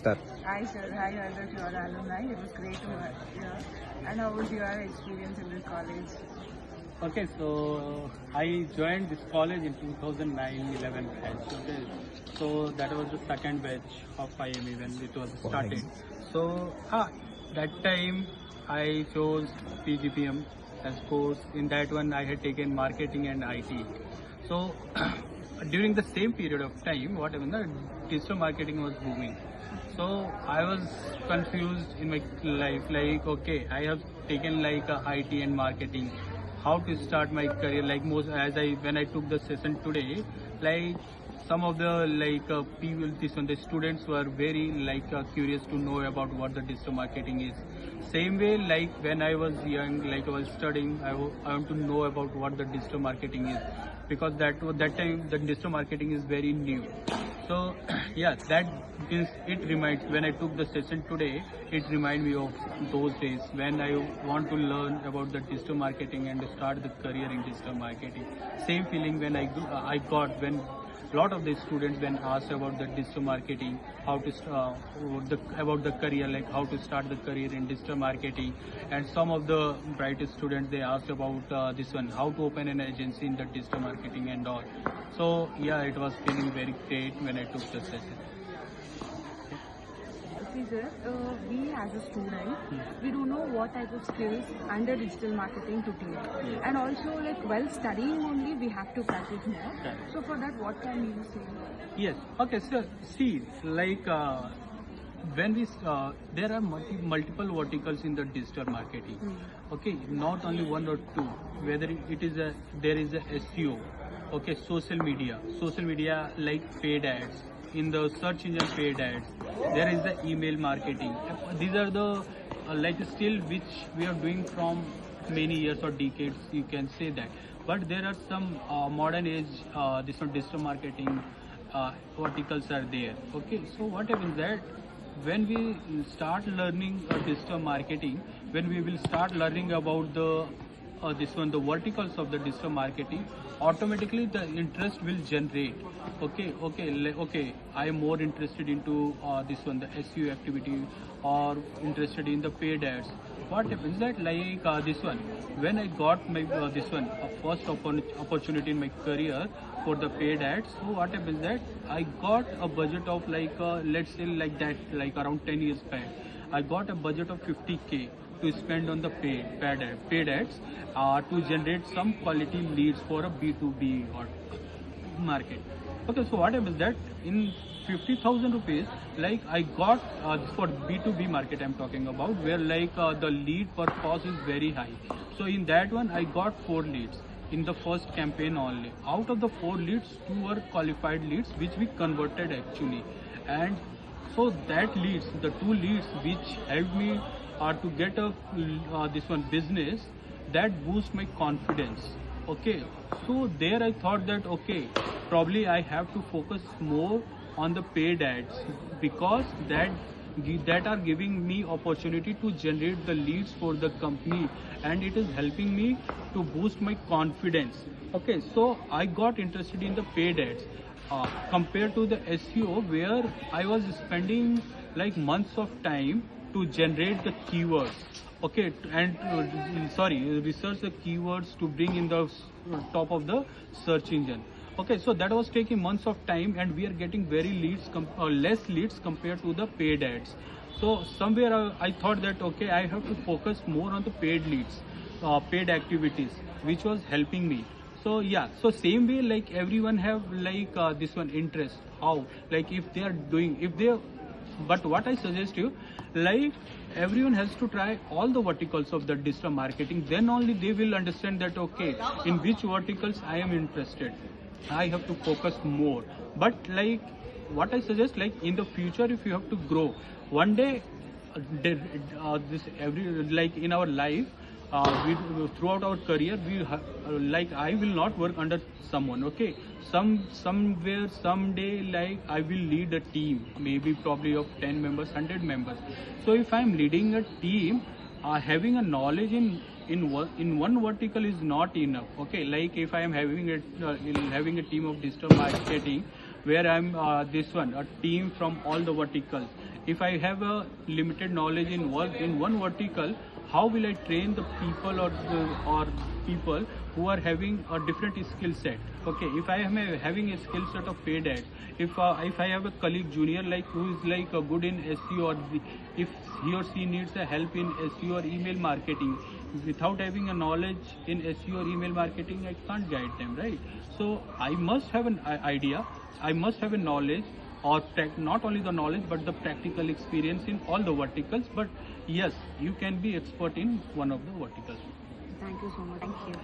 start. Hi sir, hi other to your alumni. It was great to hear. And how was your experience in this college? Okay, so I joined this college in 2009-11 batch. Okay, so that was the second batch of IME when it was started. So that time I chose PGPM as course. In that one I had taken marketing and IT. So during the same period of time, what happened? The digital marketing was booming. So I was confused in my life. Like, okay, I have taken like IT and marketing. How to start my career? Like most, as I when I took the session today, like some of the people, the students were very curious to know about what the digital marketing is. Same way, like when I was young, like I was studying, I want to know about what the digital marketing is, because that time the digital marketing is very new. So yeah, that is, it reminds, when I took the session today, it reminds me of those days when I want to learn about the digital marketing and start the career in digital marketing. Same feeling when I got when lot of the students when asked about the digital marketing, how to about the career, like how to start the career in digital marketing, and some of the brightest students they asked about this one, how to open an agency in the digital marketing and all. So yeah, it was feeling very great when I took the session. Okay sir, we as a student, we don't know what type of skills under digital marketing to take. And also like while studying only we have to practice more. So for that what can you say? Yes. Okay. So see, like when we there are multiple verticals in the digital marketing. Okay, not only one or two. Whether it is there is a SEO. Okay, social media like paid ads. In the search engine paid ads, there is the email marketing. These are the still which we are doing from many years or decades, you can say that. But there are some modern age this one digital marketing verticals are there. Okay, so what happens that when we start learning digital marketing, when we will start learning about the the verticals of the digital marketing, automatically the interest will generate. Okay, I am more interested into the SEO activity, or interested in the paid ads. What happens that this one, when I got my first opportunity in my career for the paid ads, so what happens that I got a budget of let's say around 10 years back, I got a budget of 50K to spend on the paid ads to generate some quality leads for a B2B or market. Okay, so what happens that in 50,000 rupees, I got for B2B market I'm talking about, where the lead per cost is very high. So in that one I got 4 leads in the first campaign only. Out of the 4 leads, 2 were qualified leads which we converted actually. And so that leads, the 2 leads which helped me to get a business, that boosts my confidence. Okay, so there I thought that okay, probably I have to focus more on the paid ads, because that are giving me opportunity to generate the leads for the company, and it is helping me to boost my confidence. Okay, so I got interested in the paid ads compared to the SEO, where I was spending months of time to generate the keywords. Okay, and research the keywords to bring in the top of the search engine. Okay, so that was taking months of time, and we are getting very less leads compared to the paid ads. So somewhere I thought that okay, I have to focus more on the paid leads, paid activities, which was helping me. So yeah, so same way everyone have this one interest. How if they are doing, but what I suggest you, everyone has to try all the verticals of the digital marketing, then only they will understand that okay, in which verticals I am interested, I have to focus more. But what I suggest, in the future, if you have to grow one day, in our life, we throughout our career, I will not work under someone. Okay, somewhere someday I will lead a team, maybe probably of 10 members, 100 members. So if I am leading a team, having a knowledge in one vertical is not enough. Okay, if I am having a team of digital marketing, where I'm a team from all the verticals, If I have a limited knowledge in one vertical, how will I train the people or people who are having a different skill set? Okay, if I am having a skill set of paid ads, if I have a colleague junior like who is like good in SEO, or if he or she needs a help in SEO or email marketing, without having a knowledge in SEO or email marketing, I can't guide them, right? So I must have an idea, I must have a knowledge, or not only the knowledge but the practical experience in all the verticals. But yes, you can be expert in one of the verticals. Thank you so much. Thank you.